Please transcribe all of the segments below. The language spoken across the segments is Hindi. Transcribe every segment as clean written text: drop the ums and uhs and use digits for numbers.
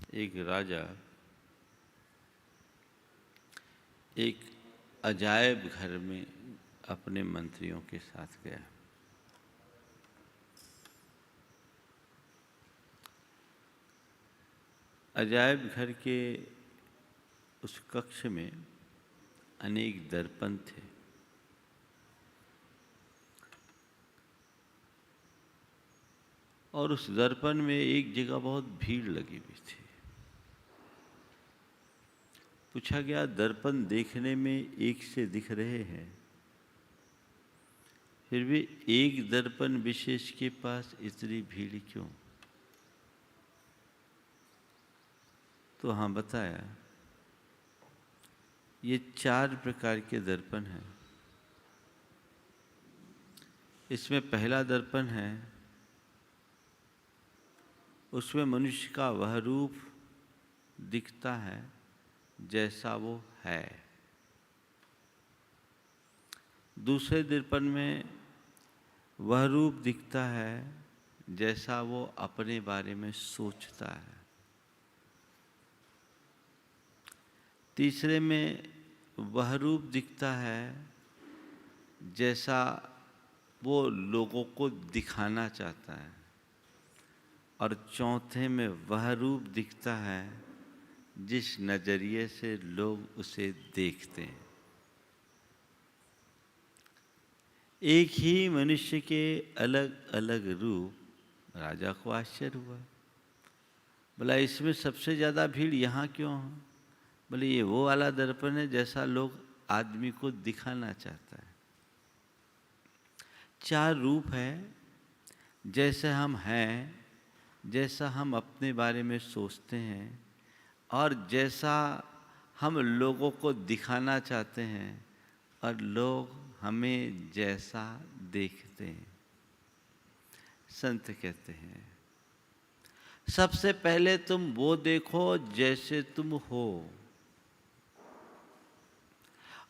एक राजा एक अजायब घर में अपने मंत्रियों के साथ गया। अजायब घर के उस कक्ष में अनेक दर्पण थे। और उस दर्पण में एक जगह बहुत भीड़ लगी हुई थी। पूछा गया, दर्पण देखने में एक से दिख रहे हैं, फिर भी एक दर्पण विशेष के पास इतनी भीड़ क्यों? तो हाँ, बताया ये 4 प्रकार के दर्पण हैं। इसमें पहला दर्पण है, उसमें मनुष्य का वह रूप दिखता है जैसा वो है। दूसरे दर्पण में वह रूप दिखता है जैसा वो अपने बारे में सोचता है। तीसरे में वह रूप दिखता है जैसा वो लोगों को दिखाना चाहता है। और चौथे में वह रूप दिखता है जिस नजरिए से लोग उसे देखते हैं। एक ही मनुष्य के अलग अलग रूप। राजा को आश्चर्य हुआ, बोला इसमें सबसे ज़्यादा भीड़ यहाँ क्यों है? बोले ये वो वाला दर्पण है जैसा लोग आदमी को दिखाना चाहता है। 4 रूप है, जैसे हम हैं, जैसा हम अपने बारे में सोचते हैं, और जैसा हम लोगों को दिखाना चाहते हैं, और लोग हमें जैसा देखते हैं। संत कहते हैं, सबसे पहले तुम वो देखो जैसे तुम हो,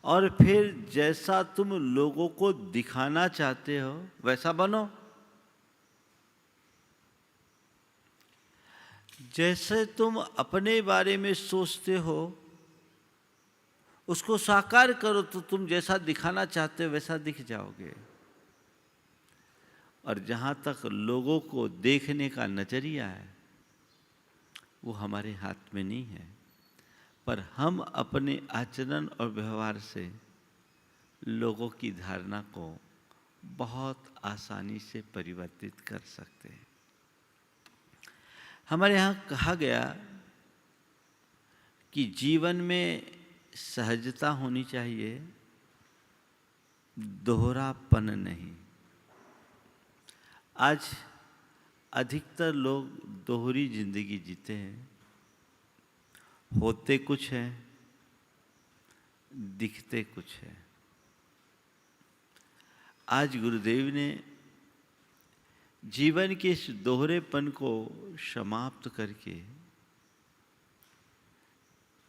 और फिर जैसा तुम लोगों को दिखाना चाहते हो वैसा बनो। जैसे तुम अपने बारे में सोचते हो उसको साकार करो, तो तुम जैसा दिखाना चाहते हो वैसा दिख जाओगे। और जहाँ तक लोगों को देखने का नजरिया है, वो हमारे हाथ में नहीं है, पर हम अपने आचरण और व्यवहार से लोगों की धारणा को बहुत आसानी से परिवर्तित कर सकते हैं। हमारे यहाँ कहा गया कि जीवन में सहजता होनी चाहिए, दोहरापन नहीं। आज अधिकतर लोग दोहरी जिंदगी जीते हैं, होते कुछ है, दिखते कुछ है। आज गुरुदेव ने जीवन के इस दोहरेपन को समाप्त करके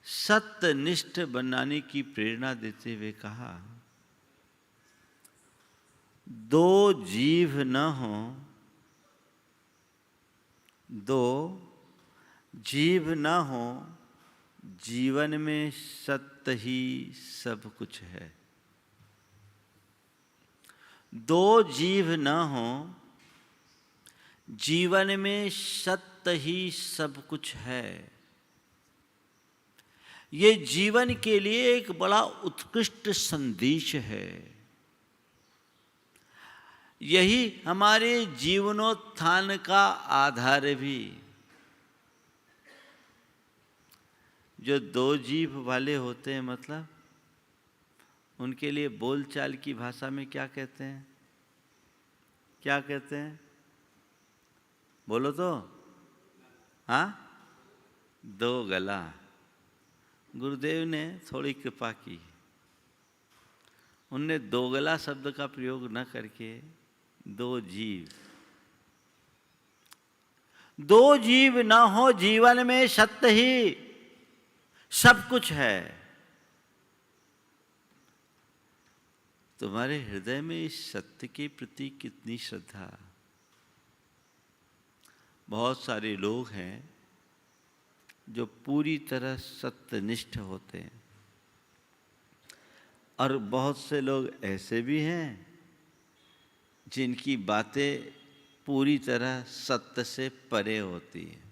सत्यनिष्ठ बनाने की प्रेरणा देते हुए कहा, 2 जीव न हो, 2 जीव न हो, जीवन में सत्य ही सब कुछ है। 2 जीव न हो, जीवन में सत्य ही सब कुछ है। ये जीवन के लिए एक बड़ा उत्कृष्ट संदेश है। यही हमारे जीवनोत्थान का आधार भी। जो 2 जीभ वाले होते हैं, मतलब उनके लिए बोलचाल की भाषा में क्या कहते हैं? क्या कहते हैं? बोलो तो। हाँ, 2 गला। गुरुदेव ने थोड़ी कृपा की, उनने 2 गला शब्द का प्रयोग न करके 2 जीव। 2 जीव न हो, जीवन में सत्य ही सब कुछ है। तुम्हारे हृदय में इस सत्य के प्रति कितनी श्रद्धा? बहुत सारे लोग हैं जो पूरी तरह सत्यनिष्ठ होते हैं। और बहुत से लोग ऐसे भी हैं जिनकी बातें पूरी तरह सत्य से परे होती हैं।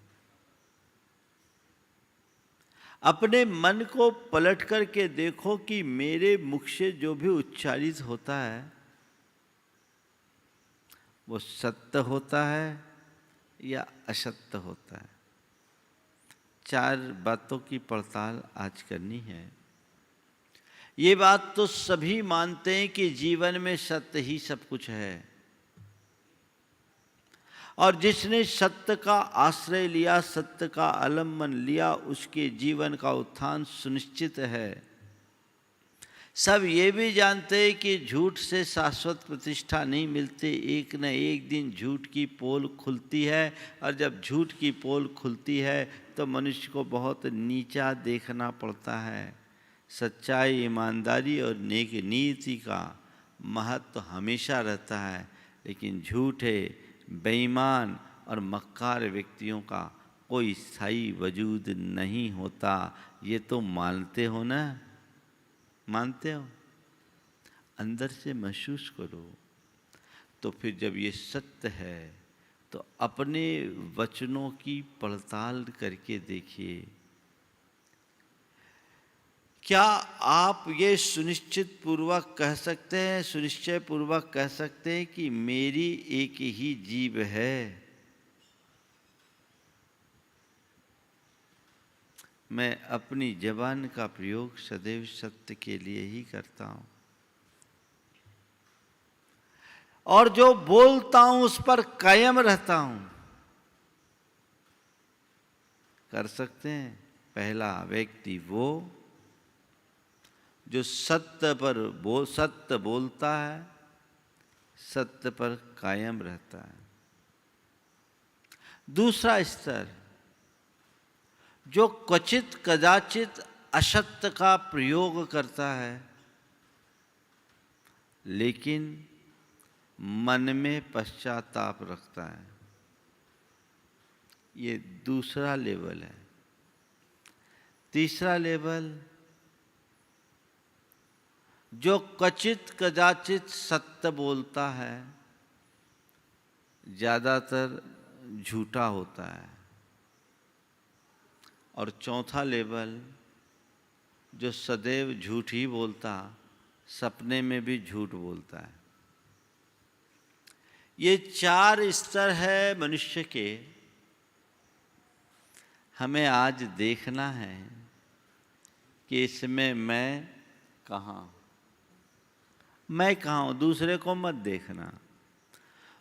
अपने मन को पलट करके देखो कि मेरे मुख से जो भी उच्चारित होता है वो सत्य होता है या असत्य होता है। 4 बातों की पड़ताल आज करनी है। ये बात तो सभी मानते हैं कि जीवन में सत्य ही सब कुछ है, और जिसने सत्य का आश्रय लिया, सत्य का आलम्बन लिया, उसके जीवन का उत्थान सुनिश्चित है। सब ये भी जानते हैं कि झूठ से शाश्वत प्रतिष्ठा नहीं मिलती। एक न एक दिन झूठ की पोल खुलती है, और जब झूठ की पोल खुलती है तो मनुष्य को बहुत नीचा देखना पड़ता है। सच्चाई, ईमानदारी और नेक नीति का महत्व हमेशा रहता है, लेकिन झूठे, बेईमान और मक्कार व्यक्तियों का कोई स्थायी वजूद नहीं होता। ये तो मानते हो ना? मानते हो? अंदर से महसूस करो। तो फिर जब ये सत्य है तो अपने वचनों की पड़ताल करके देखिए, क्या आप ये सुनिश्चित पूर्वक कह सकते हैं, सुनिश्चय पूर्वक कह सकते हैं कि मेरी एक ही जीभ है, मैं अपनी जबान का प्रयोग सदैव सत्य के लिए ही करता हूं, और जो बोलता हूं उस पर कायम रहता हूं? कर सकते हैं? पहला व्यक्ति वो जो सत्य बोलता है, सत्य पर कायम रहता है। दूसरा स्तर, जो क्वचित कदाचित असत्य का प्रयोग करता है लेकिन मन में पश्चाताप रखता है। ये दूसरा लेवल है। तीसरा लेवल, जो क्वचित कदाचित सत्य बोलता है, ज्यादातर झूठा होता है। और चौथा लेवल, जो सदैव झूठ ही बोलता, सपने में भी झूठ बोलता है। ये 4 स्तर है मनुष्य के। हमें आज देखना है कि इसमें मैं कहाँ हूं। दूसरे को मत देखना।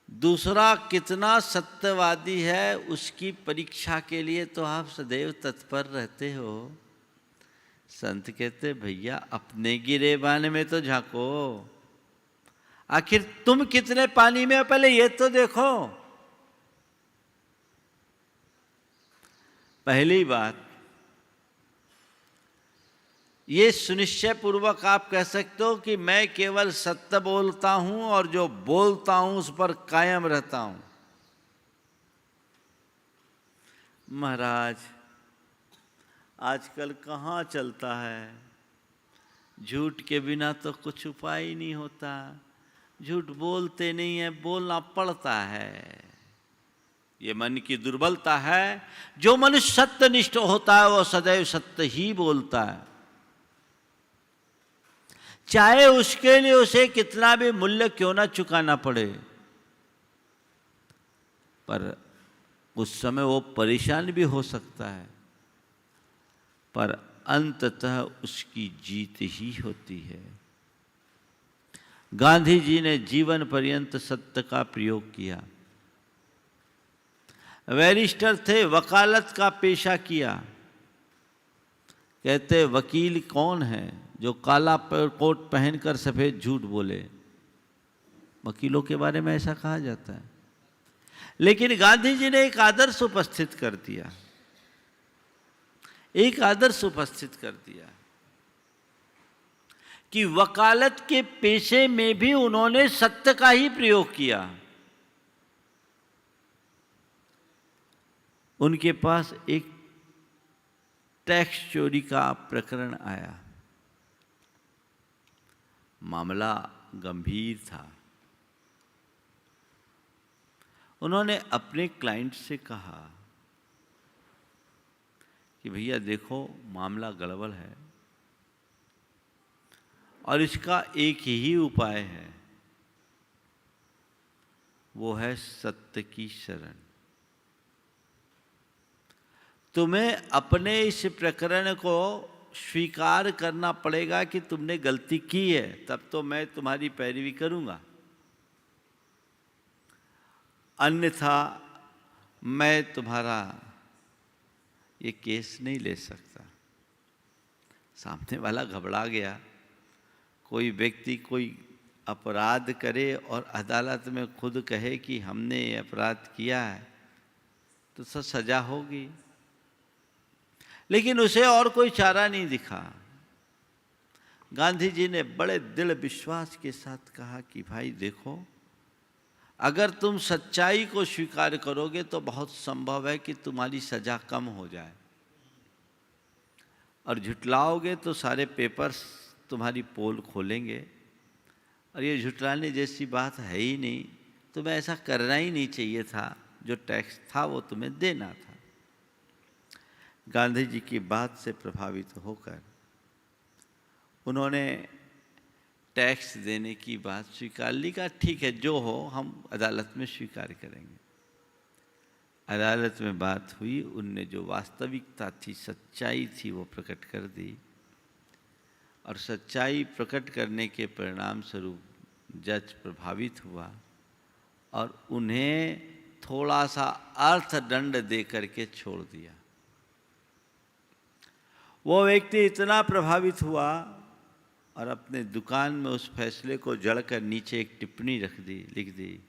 दूसरा कितना सत्यवादी है उसकी परीक्षा के लिए तो आप सदैव तत्पर रहते हो। संत कहते भैया अपने गिरेबान में तो झांको, आखिर तुम कितने पानी में हो पहले ये तो देखो। पहली बात, ये सुनिश्चय पूर्वक आप कह सकते हो कि मैं केवल सत्य बोलता हूं और जो बोलता हूं उस पर कायम रहता हूं। महाराज आजकल कहाँ चलता है, झूठ के बिना तो कुछ उपाय ही नहीं होता। झूठ बोलते नहीं है, बोलना पड़ता है। ये मन की दुर्बलता है। जो मनुष्य सत्यनिष्ठ होता है वो सदैव सत्य ही बोलता है, चाहे उसके लिए उसे कितना भी मूल्य क्यों ना चुकाना पड़े। पर उस समय वो परेशान भी हो सकता है, पर अंततः उसकी जीत ही होती है। गांधी जी ने जीवन पर्यंत सत्य का प्रयोग किया। बैरिस्टर थे, वकालत का पेशा किया। कहते वकील कौन है जो काला कोट पहनकर सफेद झूठ बोले? वकीलों के बारे में ऐसा कहा जाता है। लेकिन गांधी जी ने एक आदर्श उपस्थित कर दिया, एक आदर्श उपस्थित कर दिया कि वकालत के पेशे में भी उन्होंने सत्य का ही प्रयोग किया। उनके पास एक टैक्स चोरी का प्रकरण आया। मामला गंभीर था। उन्होंने अपने क्लाइंट से कहा कि भैया देखो, मामला गड़बड़ है और इसका एक ही उपाय है, वो है सत्य की शरण। तुम्हें अपने इस प्रकरण को स्वीकार करना पड़ेगा कि तुमने गलती की है, तब तो मैं तुम्हारी पैरवी करूंगा, अन्यथा मैं तुम्हारा ये केस नहीं ले सकता। सामने वाला घबरा गया। कोई व्यक्ति कोई अपराध करे और अदालत में खुद कहे कि हमने ये अपराध किया है तो सजा होगी, लेकिन उसे और कोई चारा नहीं दिखा। गांधी जी ने बड़े दृढ़ विश्वास के साथ कहा कि भाई देखो, अगर तुम सच्चाई को स्वीकार करोगे तो बहुत संभव है कि तुम्हारी सजा कम हो जाए, और झुटलाओगे तो सारे पेपर्स तुम्हारी पोल खोलेंगे, और ये झुटलाने जैसी बात है ही नहीं। तुम्हें ऐसा करना ही नहीं चाहिए था, जो टैक्स था वो तुम्हें देना था। गांधी जी की बात से प्रभावित होकर उन्होंने टैक्स देने की बात स्वीकार ली। का ठीक है, जो हो हम अदालत में स्वीकार करेंगे। अदालत में बात हुई, उनने जो वास्तविकता थी, सच्चाई थी, वो प्रकट कर दी, और सच्चाई प्रकट करने के परिणाम स्वरूप जज प्रभावित हुआ और उन्हें थोड़ा सा अर्थदंड दे करके छोड़ दिया। वो व्यक्ति इतना प्रभावित हुआ और अपने दुकान में उस फैसले को जड़कर नीचे एक टिप्पणी लिख दी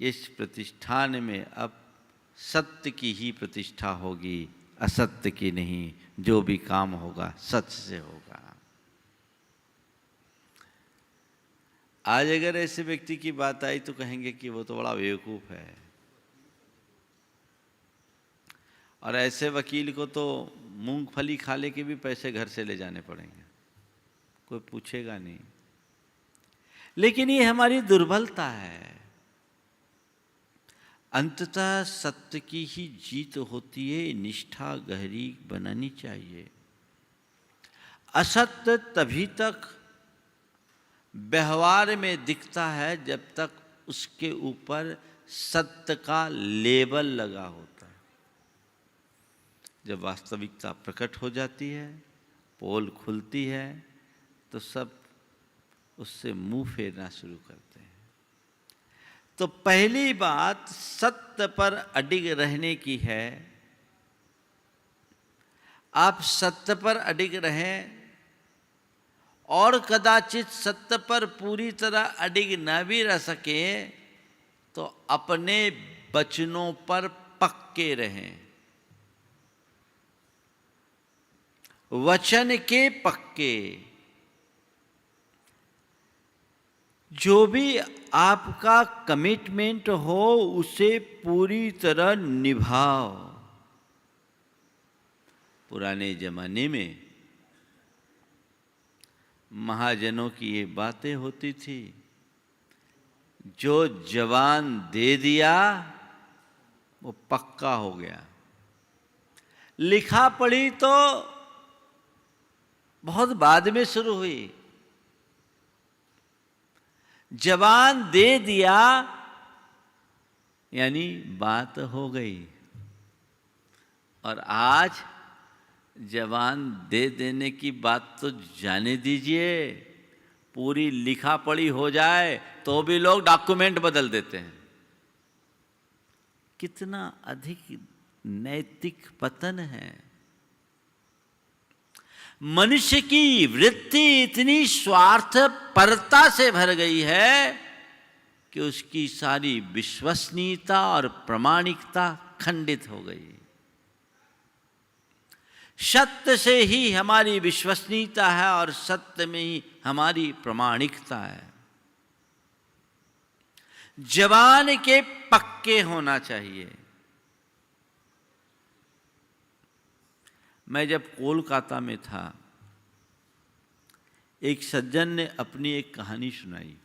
कि इस प्रतिष्ठान में अब सत्य की ही प्रतिष्ठा होगी, असत्य की नहीं। जो भी काम होगा सच से होगा। आज अगर ऐसे व्यक्ति की बात आई तो कहेंगे कि वो तो बड़ा बेवकूफ है, और ऐसे वकील को तो मूंगफली खा ले के भी पैसे घर से ले जाने पड़ेंगे, कोई पूछेगा नहीं। लेकिन ये हमारी दुर्बलता है। अंततः सत्य की ही जीत होती है, निष्ठा गहरी बनानी चाहिए। असत्य तभी तक व्यवहार में दिखता है जब तक उसके ऊपर सत्य का लेबल लगा होता है। जब वास्तविकता प्रकट हो जाती है, पोल खुलती है, तो सब उससे मुंह फेरना शुरू करते हैं। तो पहली बात सत्य पर अडिग रहने की है। आप सत्य पर अडिग रहें, और कदाचित सत्य पर पूरी तरह अडिग न भी रह सके तो अपने वचनों पर पक्के रहें, वचन के पक्के। जो भी आपका कमिटमेंट हो उसे पूरी तरह निभाओ। पुराने जमाने में महाजनों की ये बातें होती थी, जो जवान दे दिया वो पक्का हो गया। लिखा पढ़ी तो बहुत बाद में शुरू हुई। जवान दे दिया यानी बात हो गई। और आज जवान दे देने की बात तो जाने दीजिए, पूरी लिखा पढ़ी हो जाए तो भी लोग डॉक्यूमेंट बदल देते हैं। कितना अधिक नैतिक पतन है। मनुष्य की वृत्ति इतनी स्वार्थपरता से भर गई है कि उसकी सारी विश्वसनीयता और प्रामाणिकता खंडित हो गई। सत्य से ही हमारी विश्वसनीयता है और सत्य में ही हमारी प्रामाणिकता है। जवान के पक्के होना चाहिए। मैं जब कोलकाता में था, एक सज्जन ने अपनी एक कहानी सुनाई।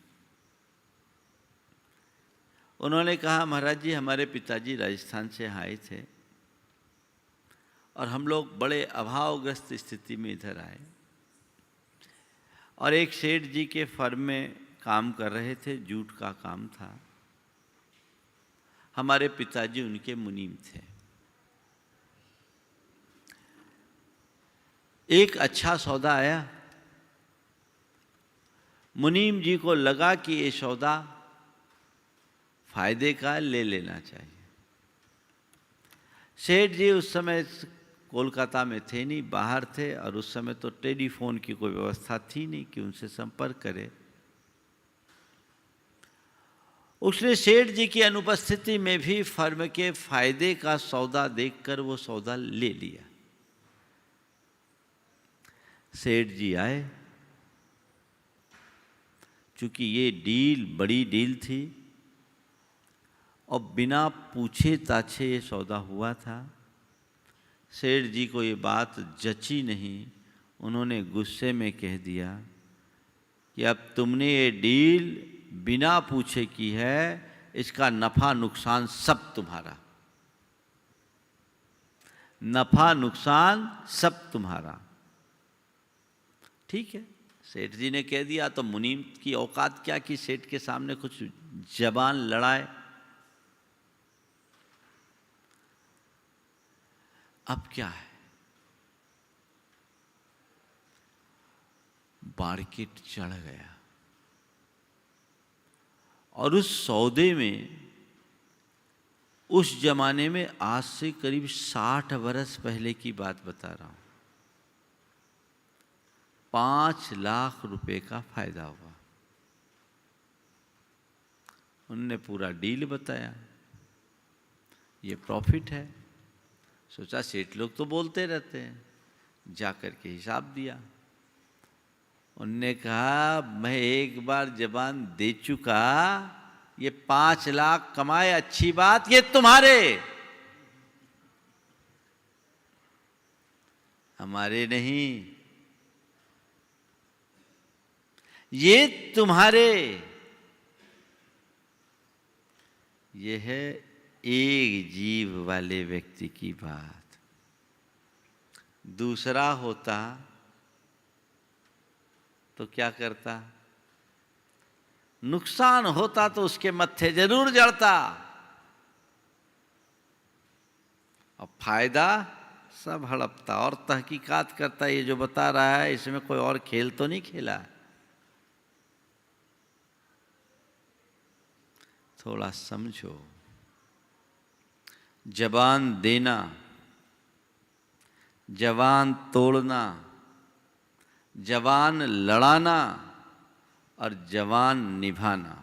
उन्होंने कहा, महाराज जी, हमारे पिताजी राजस्थान से आए थे और हम लोग बड़े अभावग्रस्त स्थिति में इधर आए और एक सेठ जी के फर्म में काम कर रहे थे, जूट का काम था। हमारे पिताजी उनके मुनीम थे। एक अच्छा सौदा आया। मुनीम जी को लगा कि ये सौदा फायदे का, ले लेना चाहिए। सेठ जी उस समय कोलकाता में थे नहीं, बाहर थे, और उस समय तो टेलीफोन की कोई व्यवस्था थी नहीं कि उनसे संपर्क करे। उसने सेठ जी की अनुपस्थिति में भी फर्म के फायदे का सौदा देखकर वो सौदा ले लिया। सेठ जी आए, चूंकि ये डील बड़ी डील थी और बिना पूछे ताछे ये सौदा हुआ था। सेठ जी को ये बात जची नहीं। उन्होंने गुस्से में कह दिया कि अब तुमने ये डील बिना पूछे की है, इसका नफा नुकसान सब तुम्हारा, नफा नुकसान सब तुम्हारा। ठीक है, सेठ जी ने कह दिया तो मुनीम की औकात क्या कि सेठ के सामने कुछ जबान लड़ाए। अब क्या है, मार्केट चढ़ गया और उस सौदे में, उस जमाने में, आज से करीब 60 बरस पहले की बात बता रहा हूं, 5 लाख रुपए का फायदा हुआ। उनने पूरा डील बताया, ये प्रॉफिट है। सोचा सेठ लोग तो बोलते रहते हैं, जाकर के हिसाब दिया। उनने कहा, मैं एक बार जबान दे चुका, ये 5 लाख कमाए अच्छी बात, ये तुम्हारे, हमारे नहीं, ये तुम्हारे। ये है एक जीव वाले व्यक्ति की बात। दूसरा होता तो क्या करता, नुकसान होता तो उसके मत्थे जरूर जड़ता, और फायदा सब हड़पता और तहकीकात करता, ये जो बता रहा है इसमें कोई और खेल तो नहीं खेला। थोड़ा समझो, जबान देना, जबान तोड़ना, जबान लड़ाना और जबान निभाना,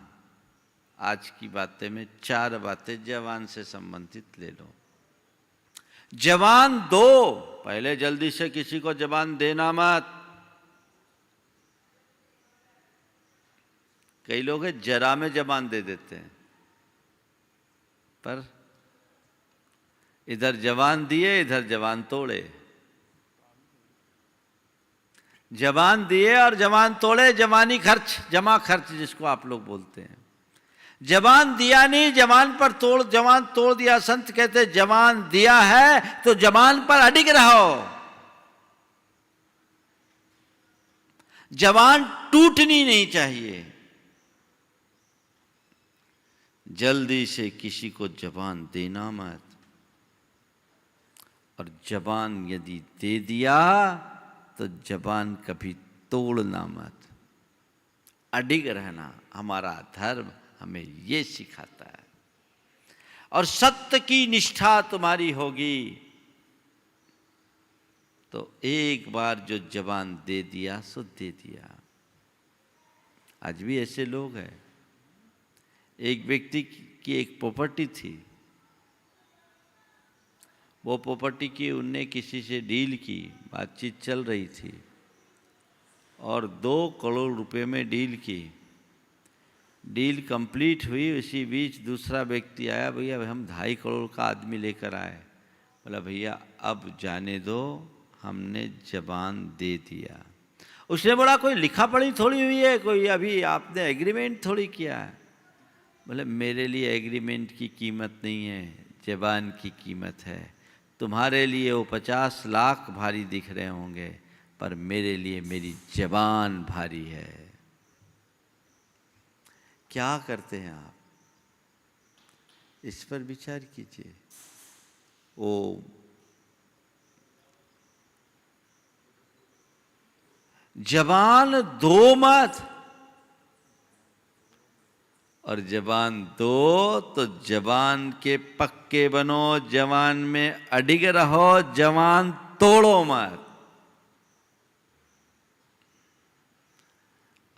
आज की बातें में 4 बातें जबान से संबंधित ले लो। जबान दो, पहले जल्दी से किसी को जबान देना मत। कई लोग हैं जरा में जबान दे देते हैं, पर इधर जबान दिए, इधर जबान तोड़े। जबान दिए और जबान तोड़े, जबानी खर्च, जमा खर्च जिसको आप लोग बोलते हैं। जबान दिया नहीं, जबान पर तोड़, जबान तोड़ दिया। संत कहते जबान दिया है तो जबान पर अडिग रहो। जबान टूटनी नहीं चाहिए। जल्दी से किसी को जबान देना मत, और जबान यदि दे दिया तो जबान कभी तोड़ना मत, अडिग रहना। हमारा धर्म हमें ये सिखाता है। और सत्य की निष्ठा तुम्हारी होगी तो एक बार जो जबान दे दिया सो दे दिया। आज भी ऐसे लोग हैं। एक व्यक्ति की एक प्रॉपर्टी थी, वो प्रॉपर्टी की उनने किसी से डील की, बातचीत चल रही थी और 2 करोड़ रुपए में डील की। डील कंप्लीट हुई, उसी बीच दूसरा व्यक्ति आया, भैया हम 2.5 करोड़ का आदमी लेकर आए। बोला भैया अब जाने दो, हमने जबान दे दिया। उसने बोला कोई लिखा पढ़ी थोड़ी हुई है, कोई अभी आपने एग्रीमेंट थोड़ी किया है। बोले मेरे लिए एग्रीमेंट की कीमत नहीं है, जबान की कीमत है। तुम्हारे लिए वो 50 लाख भारी दिख रहे होंगे, पर मेरे लिए मेरी जबान भारी है। क्या करते हैं आप, इस पर विचार कीजिए। ओ जबान दो मत, और जबान दो तो जबान के पक्के बनो, जबान में अडिग रहो, जबान तोड़ो मत।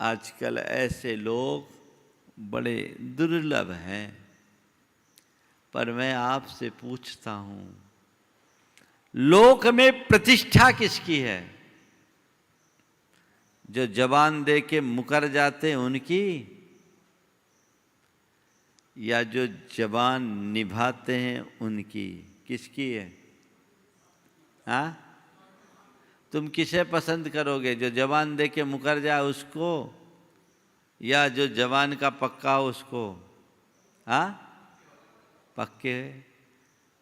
आजकल ऐसे लोग बड़े दुर्लभ हैं, पर मैं आपसे पूछता हूं, लोक में प्रतिष्ठा किसकी है? जो जबान दे के मुकर जाते उनकी, या जो जबान निभाते हैं उनकी? किसकी है? हाँ, तुम किसे पसंद करोगे, जो जबान दे के मुकर जाए उसको, या जो जबान का पक्का हो उसको? हाँ, पक्के।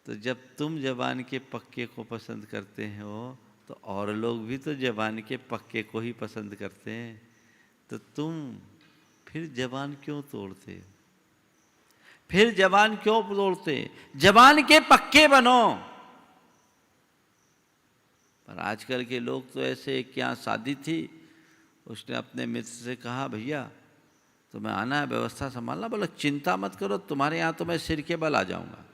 तो जब तुम जबान के पक्के को पसंद करते हो तो और लोग भी तो जबान के पक्के को ही पसंद करते हैं। तो तुम फिर जबान क्यों तोड़ते हो? फिर जबान क्यों तोड़ते? जबान के पक्के बनो। पर आजकल के लोग तो ऐसे, एक यहाँ शादी थी, उसने अपने मित्र से कहा भैया तुम्हें आना है, व्यवस्था संभालना। बोला चिंता मत करो, तुम्हारे यहाँ तो मैं सिर के बल आ जाऊंगा।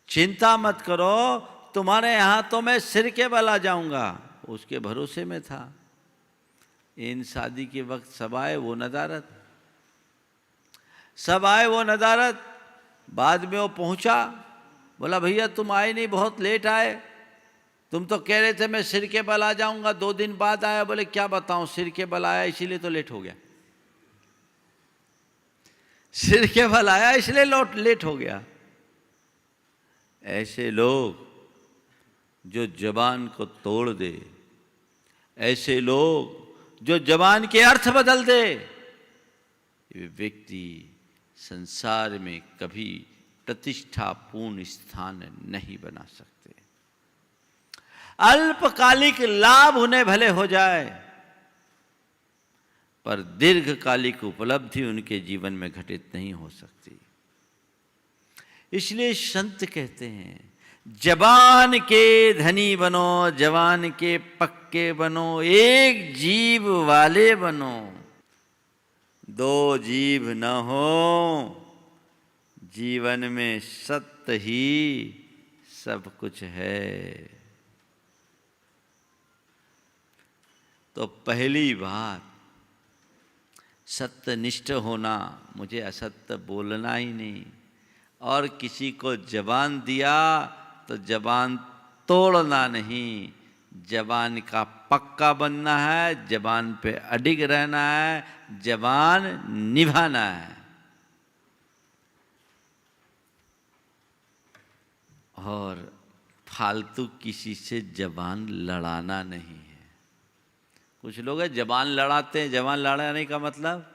चिंता मत करो, तुम्हारे यहाँ तो मैं सिर के बल आ जाऊंगा। उसके भरोसे में था। इन शादी के वक्त सब आए वो नदारत, सब आए वो नदारत। बाद में वो पहुंचा, बोला भैया तुम आए नहीं, बहुत लेट आए। तुम तो कह रहे थे मैं सिर के बल आ जाऊंगा, 2 दिन बाद आया। बोले क्या बताऊं, सिर के बल आया इसीलिए तो लेट हो गया। सिर के बल आया इसलिए लेट हो गया। ऐसे लोग जो जबान को तोड़ दे, ऐसे लोग जो जबान के अर्थ बदल दे, ये व्यक्ति संसार में कभी प्रतिष्ठापूर्ण स्थान नहीं बना सकते। अल्पकालिक लाभ उन्हें भले हो जाए, पर दीर्घकालिक उपलब्धि उनके जीवन में घटित नहीं हो सकती। इसलिए संत कहते हैं जबान के धनी बनो, जबान के पक्के बनो, एक जीभ वाले बनो। 2 जीभ न हो, जीवन में सत्य ही सब कुछ है। तो पहली बात, सत्यनिष्ठ होना, मुझे असत्य बोलना ही नहीं। और किसी को जबान दिया तो जबान तोड़ना नहीं, जबान का पक्का बनना है, जबान पे अडिग रहना है, जबान निभाना है। और फालतू किसी से जबान लड़ाना नहीं है। कुछ लोग हैं जबान लड़ाते हैं। जबान लड़ाने का मतलब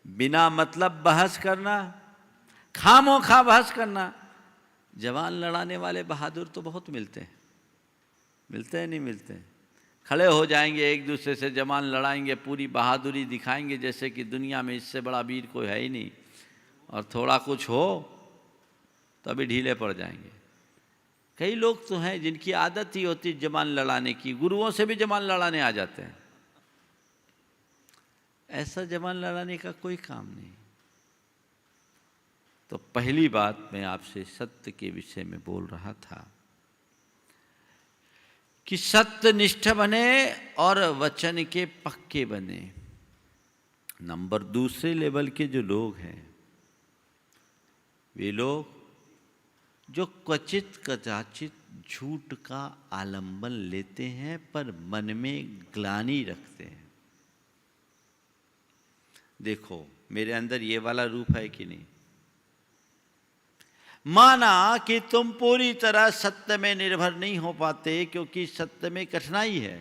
बिना मतलब बहस करना, खामोखा बहस करना। जबान लड़ाने वाले बहादुर तो बहुत मिलते हैं। मिलते हैं नहीं मिलते हैं? खड़े हो जाएंगे, एक दूसरे से जबान लड़ाएंगे, पूरी बहादुरी दिखाएंगे जैसे कि दुनिया में इससे बड़ा वीर कोई है ही नहीं। और थोड़ा कुछ हो तो अभी ढीले पड़ जाएंगे। कई लोग तो हैं जिनकी आदत ही होती जबान लड़ाने की, गुरुओं से भी जबान लड़ाने आ जाते हैं। ऐसा जबान लड़ाने का कोई काम नहीं। तो पहली बात मैं आपसे सत्य के विषय में बोल रहा था कि सत्यनिष्ठ बने और वचन के पक्के बने। नंबर दूसरे लेवल के जो लोग हैं, वे लोग जो क्वचित कदाचित झूठ का आलंबन लेते हैं पर मन में ग्लानि रखते हैं। देखो मेरे अंदर ये वाला रूप है कि नहीं? माना कि तुम पूरी तरह सत्य में निर्भर नहीं हो पाते, क्योंकि सत्य में कठिनाई है,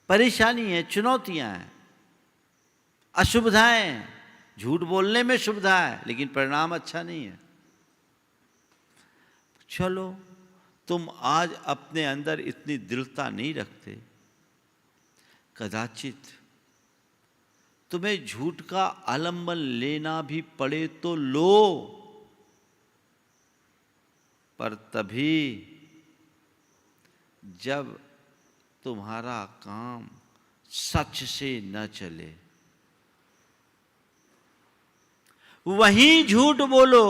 परेशानी है, चुनौतियां हैं, अशुभताएं हैं। झूठ बोलने में सुविधा है लेकिन परिणाम अच्छा नहीं है। चलो, तुम आज अपने अंदर इतनी दृढ़ता नहीं रखते, कदाचित तुम्हें झूठ का आलंबन लेना भी पड़े तो लो, पर तभी जब तुम्हारा काम सच से न चले। वहीं झूठ बोलो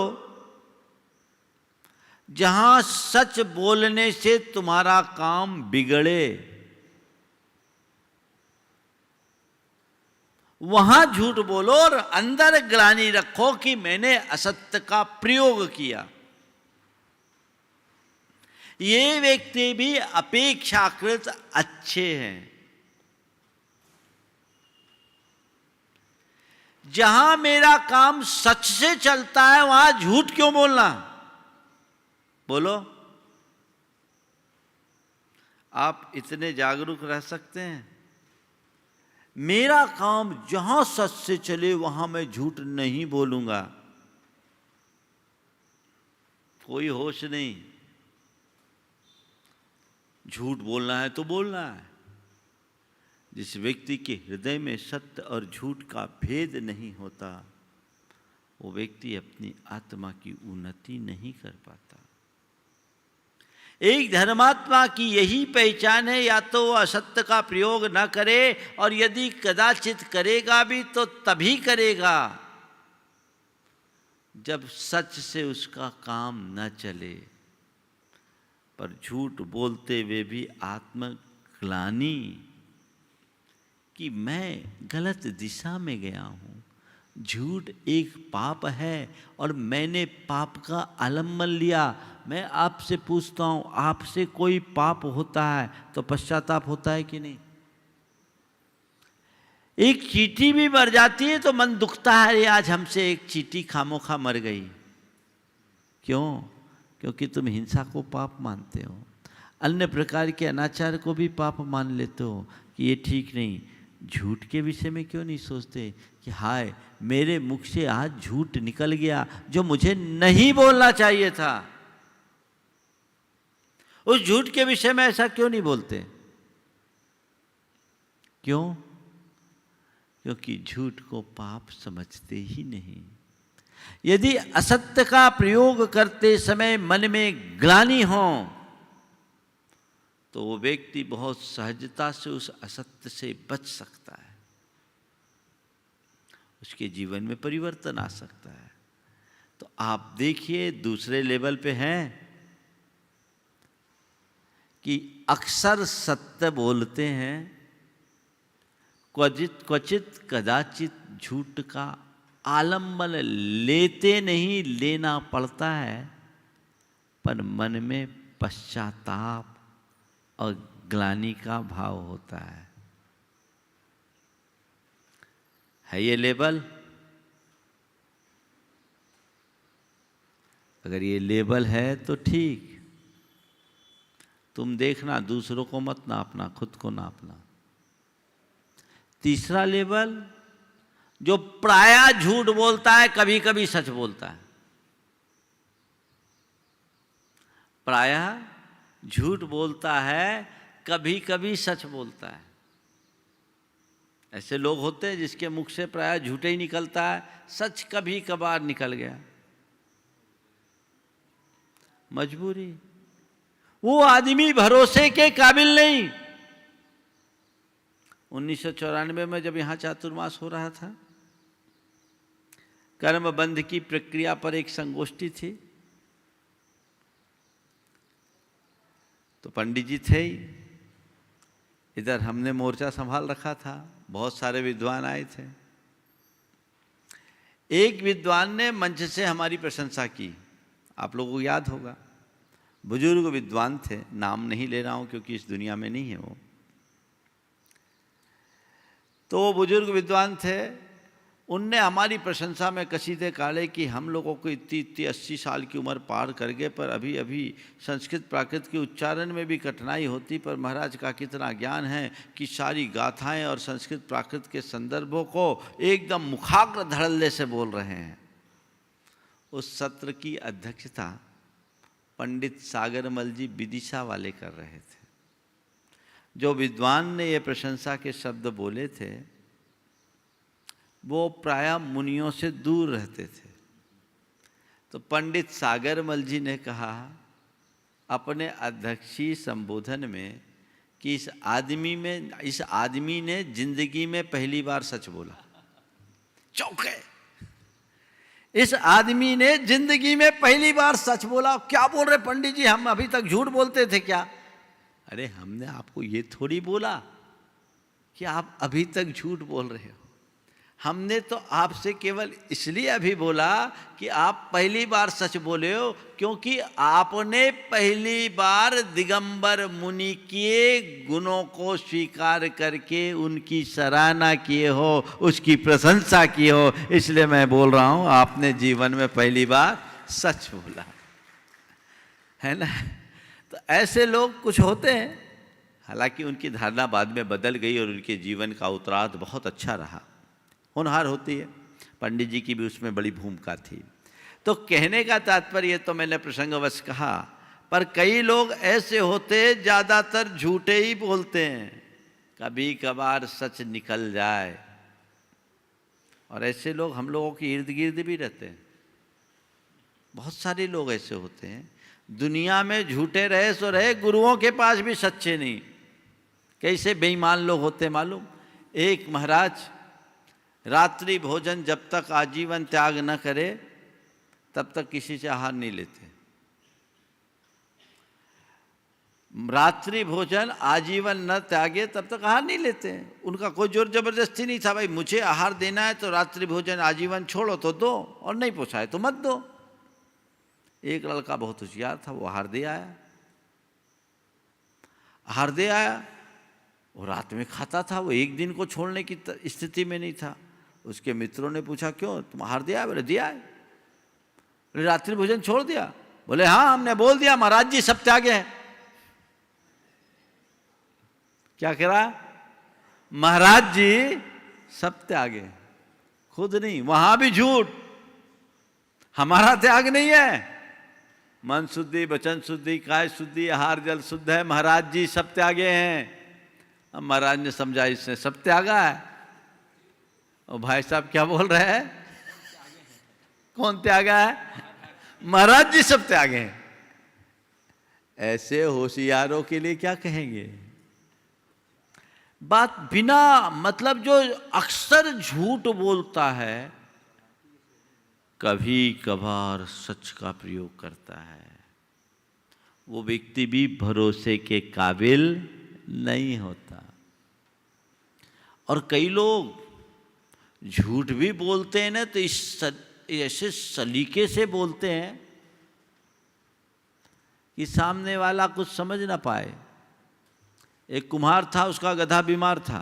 जहां सच बोलने से तुम्हारा काम बिगड़े, वहां झूठ बोलो और अंदर ग्लानि रखो कि मैंने असत्य का प्रयोग किया। ये व्यक्ति भी अपेक्षाकृत अच्छे हैं। जहां मेरा काम सच से चलता है वहां झूठ क्यों बोलना? बोलो, आप इतने जागरूक रह सकते हैं? मेरा काम जहां सच से चले वहां मैं झूठ नहीं बोलूंगा। कोई होश नहीं। झूठ बोलना है तो बोलना है। जिस व्यक्ति के हृदय में सत्य और झूठ का भेद नहीं होता, वो व्यक्ति अपनी आत्मा की उन्नति नहीं कर पाता। एक धर्मात्मा की यही पहचान है, या तो वह असत्य का प्रयोग न करे, और यदि कदाचित करेगा भी तो तभी करेगा जब सच से उसका काम न चले। पर झूठ बोलते हुए भी आत्मग्लानि कि मैं गलत दिशा में गया हूँ, झूठ एक पाप है और मैंने पाप का आलम्बन लिया। मैं आपसे पूछता हूँ, आपसे कोई पाप होता है तो पश्चाताप होता है कि नहीं? एक चींटी भी मर जाती है तो मन दुखता है, अरे आज हमसे एक चींटी खामोखा मर गई। क्यों? क्योंकि तुम हिंसा को पाप मानते हो, अन्य प्रकार के अनाचार को भी पाप मान लेते हो कि ये ठीक नहीं। झूठ के विषय में क्यों नहीं सोचते कि हाय मेरे मुख से आज झूठ निकल गया जो मुझे नहीं बोलना चाहिए था? उस झूठ के विषय में ऐसा क्यों नहीं बोलते? क्यों? क्योंकि झूठ को पाप समझते ही नहीं। यदि असत्य का प्रयोग करते समय मन में ग्लानि हो तो वो व्यक्ति बहुत सहजता से उस असत्य से बच सकता है, उसके जीवन में परिवर्तन आ सकता है। तो आप देखिए, दूसरे लेवल पे हैं कि अक्सर सत्य बोलते हैं, क्वचित कदाचित झूठ का आलंबन लेते नहीं, लेना पड़ता है, पर मन में पश्चाताप और ग्लानि का भाव होता है ये लेबल? अगर ये लेबल है तो ठीक, तुम देखना, दूसरों को मत नापना, खुद को नापना। तीसरा लेबल, जो प्रायः झूठ बोलता है कभी कभी सच बोलता है। प्रायः झूठ बोलता है, कभी कभी सच बोलता है। ऐसे लोग होते हैं जिसके मुख से प्रायः झूठ ही निकलता है, सच कभी कभार निकल गया। मजबूरी, वो आदमी भरोसे के काबिल नहीं। 1994 में जब यहाँ चातुर्मास हो रहा था, कर्म बंध की प्रक्रिया पर एक संगोष्ठी थी, तो पंडित जी थे ही, इधर हमने मोर्चा संभाल रखा था, बहुत सारे विद्वान आए थे। एक विद्वान ने मंच से हमारी प्रशंसा की, आप लोगों को याद होगा, बुजुर्ग विद्वान थे, नाम नहीं ले रहा हूं क्योंकि इस दुनिया में नहीं है वो। तो वो बुजुर्ग विद्वान थे, उनने हमारी प्रशंसा में कसीदे काढ़े कि हम लोगों को इतनी इतनी 80 साल की उम्र पार कर गए, पर अभी अभी संस्कृत प्राकृत के उच्चारण में भी कठिनाई होती, पर महाराज का कितना ज्ञान है कि सारी गाथाएं और संस्कृत प्राकृत के संदर्भों को एकदम मुखाग्र धड़ल्ले से बोल रहे हैं। उस सत्र की अध्यक्षता पंडित सागरमल जी विदिशा वाले कर रहे थे। जो विद्वान ने ये प्रशंसा के शब्द बोले थे वो प्रायः मुनियों से दूर रहते थे। तो पंडित सागरमल जी ने कहा अपने अध्यक्षीय संबोधन में कि इस आदमी ने जिंदगी में पहली बार सच बोला। चौंके, इस आदमी ने जिंदगी में पहली बार सच बोला। क्या बोल रहे पंडित जी, हम अभी तक झूठ बोलते थे क्या? अरे हमने आपको ये थोड़ी बोला कि आप अभी तक झूठ बोल रहे हो। हमने तो आपसे केवल इसलिए अभी बोला कि आप पहली बार सच बोले हो, क्योंकि आपने पहली बार दिगंबर मुनि के गुणों को स्वीकार करके उनकी सराहना किए हो, उसकी प्रशंसा की हो, इसलिए मैं बोल रहा हूँ आपने जीवन में पहली बार सच बोला है ना। तो ऐसे लोग कुछ होते हैं, हालांकि उनकी धारणा बाद में बदल गई और उनके जीवन का उत्तरार्ध बहुत अच्छा रहा। होनहार होती है, पंडित जी की भी उसमें बड़ी भूमिका थी। तो कहने का तात्पर्य तो मैंने प्रसंगवश कहा, पर कई लोग ऐसे होते ज़्यादातर झूठे ही बोलते हैं, कभी कभार सच निकल जाए। और ऐसे लोग हम लोगों के इर्द गिर्द भी रहते हैं। बहुत सारे लोग ऐसे होते हैं, दुनिया में झूठे रहे सो रहे, गुरुओं के पास भी सच्चे नहीं। कैसे बेईमान लोग होते मालूम? एक महाराज रात्रि भोजन जब तक आजीवन त्याग न करे तब तक किसी से आहार नहीं लेते। रात्रि भोजन आजीवन न त्यागे तब तक आहार नहीं लेते हैं। उनका कोई जोर जबरदस्ती नहीं था, भाई मुझे आहार देना है तो रात्रि भोजन आजीवन छोड़ो तो दो, और नहीं पोसाए तो मत दो। एक लड़का बहुत होशियार था, वो आहार दे आया, वो रात में खाता था, वो एक दिन को छोड़ने की स्थिति में नहीं था। उसके मित्रों ने पूछा क्यों तुम आहार दिया? बोले दिया है। बोले रात्रि भोजन छोड़ दिया? बोले हाँ हमने बोल दिया, महाराज जी सब त्यागे हैं। क्या कह रहा? महाराज जी सब त्यागे, खुद नहीं। वहां भी झूठ, हमारा त्याग नहीं है। मन शुद्धि, वचन शुद्धि, काय शुद्धि, आहार जल शुद्ध है, महाराज जी सब त्यागे हैं। अब महाराज ने समझा इसने सब त्यागा है। और भाई साहब क्या बोल रहे हैं? कौन त्यागा है? महाराज जी सब त्यागे हैं। ऐसे होशियारों के लिए क्या कहेंगे? बात बिना मतलब जो अक्सर झूठ बोलता है, कभी कभार सच का प्रयोग करता है, वो व्यक्ति भी भरोसे के काबिल नहीं होता। और कई लोग झूठ भी बोलते हैं ना, तो ऐसे सलीके से बोलते हैं कि सामने वाला कुछ समझ ना पाए। एक कुम्हार था, उसका गधा बीमार था।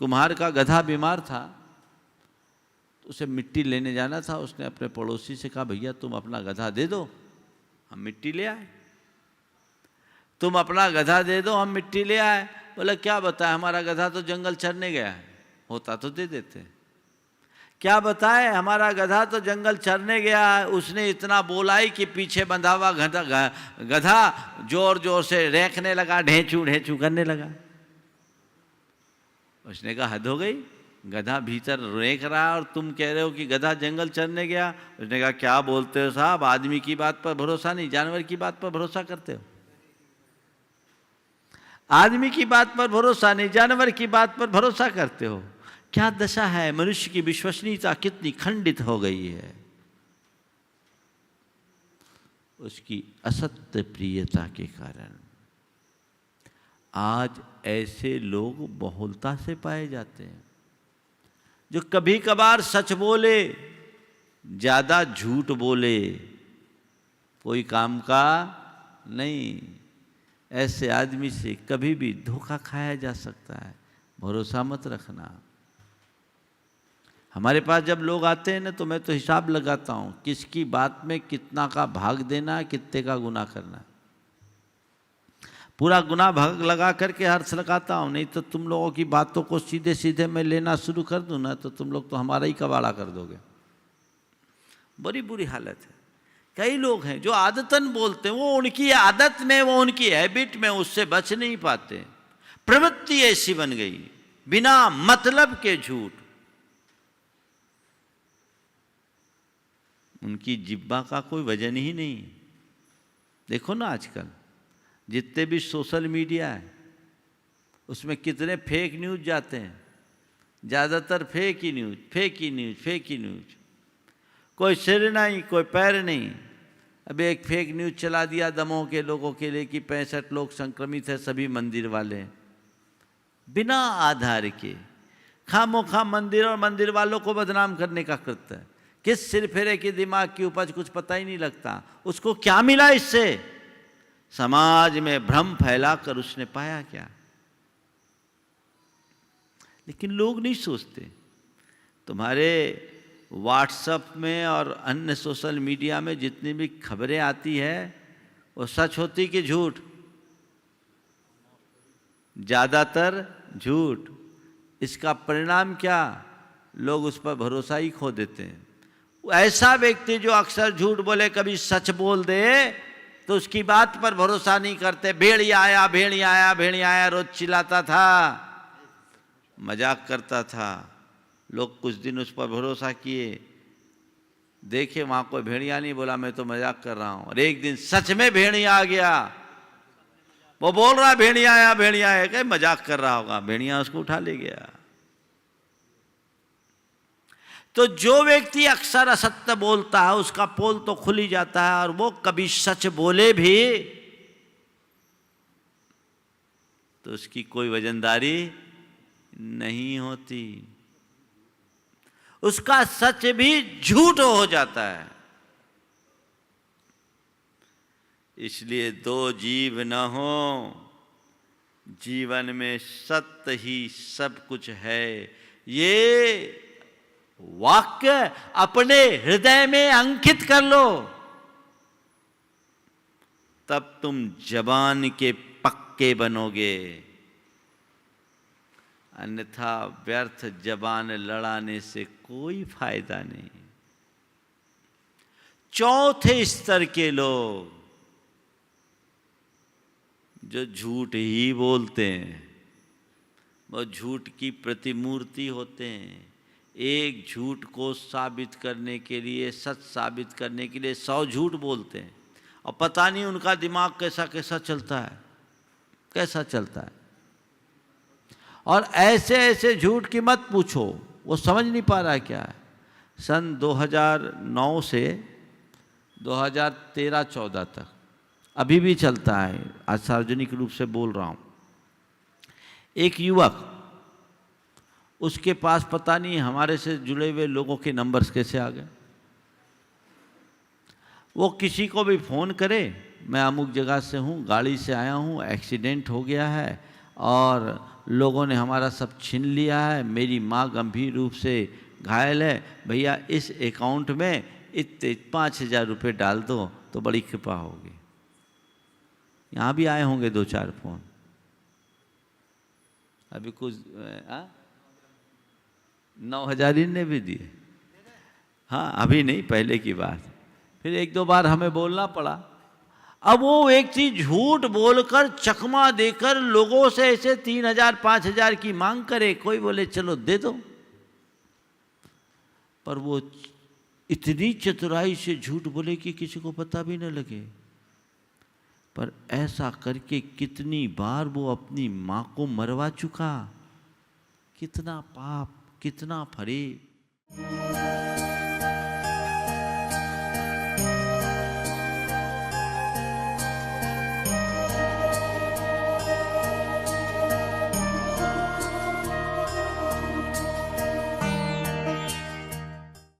कुम्हार का गधा बीमार था, तो उसे मिट्टी लेने जाना था। उसने अपने पड़ोसी से कहा भैया तुम अपना गधा दे दो, हम मिट्टी ले आए। तुम अपना गधा दे दो, हम मिट्टी ले आए। बोला क्या बताए, हमारा गधा तो जंगल चरने गया है, होता तो दे देते। क्या बताए, हमारा गधा तो जंगल चरने गया है। उसने इतना बोला ही कि पीछे बंधा हुआ गधा जोर जोर से रेंकने लगा, ढेंचू ढेंचू करने लगा। उसने कहा हद हो गई, गधा भीतर रेंक रहा और तुम कह रहे हो कि गधा जंगल चरने गया। उसने कहा क्या बोलते हो साहब, आदमी की बात पर भरोसा नहीं, जानवर की बात पर भरोसा करते हो। आदमी की बात पर भरोसा नहीं, जानवर की बात पर भरोसा करते हो। क्या दशा है, मनुष्य की विश्वसनीयता कितनी खंडित हो गई है उसकी असत्य प्रियता के कारण। आज ऐसे लोग बहुलता से पाए जाते हैं, जो कभी कभार सच बोले, ज्यादा झूठ बोले, कोई काम का नहीं। ऐसे आदमी से कभी भी धोखा खाया जा सकता है, भरोसा मत रखना। हमारे पास जब लोग आते हैं ना तो मैं तो हिसाब लगाता हूँ किसकी बात में कितना का भाग देना है, कितने का गुनाह करना है। पूरा गुनाह भाग लगा करके हर्ष लगाता हूँ, नहीं तो तुम लोगों की बातों को सीधे सीधे मैं लेना शुरू कर दूँ ना तो तुम लोग तो हमारा ही कबाड़ा कर दोगे। बड़ी बुरी हालत है। कई लोग हैं जो आदतन बोलते हैं, वो उनकी आदत में, वो उनकी हैबिट में, उससे बच नहीं पाते। प्रवृत्ति ऐसी बन गई, बिना मतलब के झूठ। उनकी जिब्बा का कोई वजन ही नहीं। देखो ना आजकल जितने भी सोशल मीडिया है उसमें कितने फेक न्यूज़ जाते हैं, ज़्यादातर फेक ही न्यूज़, फेक ही न्यूज़, फेक ही न्यूज़। कोई सिर नहीं, कोई पैर नहीं। अब एक फेक न्यूज़ चला दिया दमोह के लोगों के लिए कि 65 लोग संक्रमित है, सभी मंदिर वाले हैं। बिना आधार के खामोखा मंदिर और मंदिर वालों को बदनाम करने का कृत्य है। किस सिर फेरे के दिमाग की उपज कुछ पता ही नहीं लगता। उसको क्या मिला इससे? समाज में भ्रम फैलाकर उसने पाया क्या? लेकिन लोग नहीं सोचते। तुम्हारे व्हाट्सएप में और अन्य सोशल मीडिया में जितनी भी खबरें आती है वो सच होती कि झूठ? ज़्यादातर झूठ। इसका परिणाम क्या? लोग उस पर भरोसा ही खो देते हैं। ऐसा व्यक्ति जो अक्सर झूठ बोले, कभी सच बोल दे तो उसकी बात पर भरोसा नहीं करते। भेड़िया आया, भेड़िया आया, भेड़िया आया रोज चिल्लाता था, मजाक करता था। लोग कुछ दिन उस पर भरोसा किए, देखे वहाँ कोई भेड़िया नहीं, बोला मैं तो मजाक कर रहा हूँ। और एक दिन सच में भेड़िया आ गया। वो बोल रहा भेड़िया आया, भेड़िया आया, क्या मजाक कर रहा होगा, भेड़िया उसको उठा ले गया। तो जो व्यक्ति अक्सर असत्य बोलता है उसका पोल तो खुल ही जाता है, और वो कभी सच बोले भी तो उसकी कोई वजनदारी नहीं होती। उसका सच भी झूठ हो जाता है। इसलिए दो जीव न हो, जीवन में सत्य ही सब कुछ है। ये वाक्य अपने हृदय में अंकित कर लो, तब तुम जबान के पक्के बनोगे। अन्यथा व्यर्थ जबान लड़ाने से कोई फायदा नहीं। चौथे स्तर के लोग जो झूठ ही बोलते हैं, वो झूठ की प्रतिमूर्ति होते हैं। एक झूठ को साबित करने के लिए, सच साबित करने के लिए 100 झूठ बोलते हैं, और पता नहीं उनका दिमाग कैसा कैसा चलता है, कैसा चलता है। और ऐसे ऐसे झूठ की मत पूछो, वो समझ नहीं पा रहा है क्या है। सन 2009 से 2013-14 तक अभी भी चलता है, आज सार्वजनिक रूप से बोल रहा हूँ। एक युवक, उसके पास पता नहीं हमारे से जुड़े हुए लोगों के नंबर्स कैसे आ गए। वो किसी को भी फ़ोन करे, मैं अमुक जगह से हूँ, गाड़ी से आया हूँ, एक्सीडेंट हो गया है और लोगों ने हमारा सब छीन लिया है, मेरी माँ गंभीर रूप से घायल है, भैया इस अकाउंट में इतने 5,000 रुपये डाल दो तो बड़ी कृपा होगी। यहाँ भी आए होंगे 2-4 फ़ोन, अभी कुछ 9,000 इनने भी दिए। हाँ अभी नहीं, पहले की बात। फिर 1-2 बार हमें बोलना पड़ा। अब वो व्यक्ति झूठ बोलकर, चकमा देकर लोगों से ऐसे 3,000-5,000 की मांग करे, कोई बोले चलो दे दो, पर वो इतनी चतुराई से झूठ बोले कि किसी को पता भी न लगे। पर ऐसा करके कितनी बार वो अपनी माँ को मरवा चुका। कितना पाप, कितना फरेब।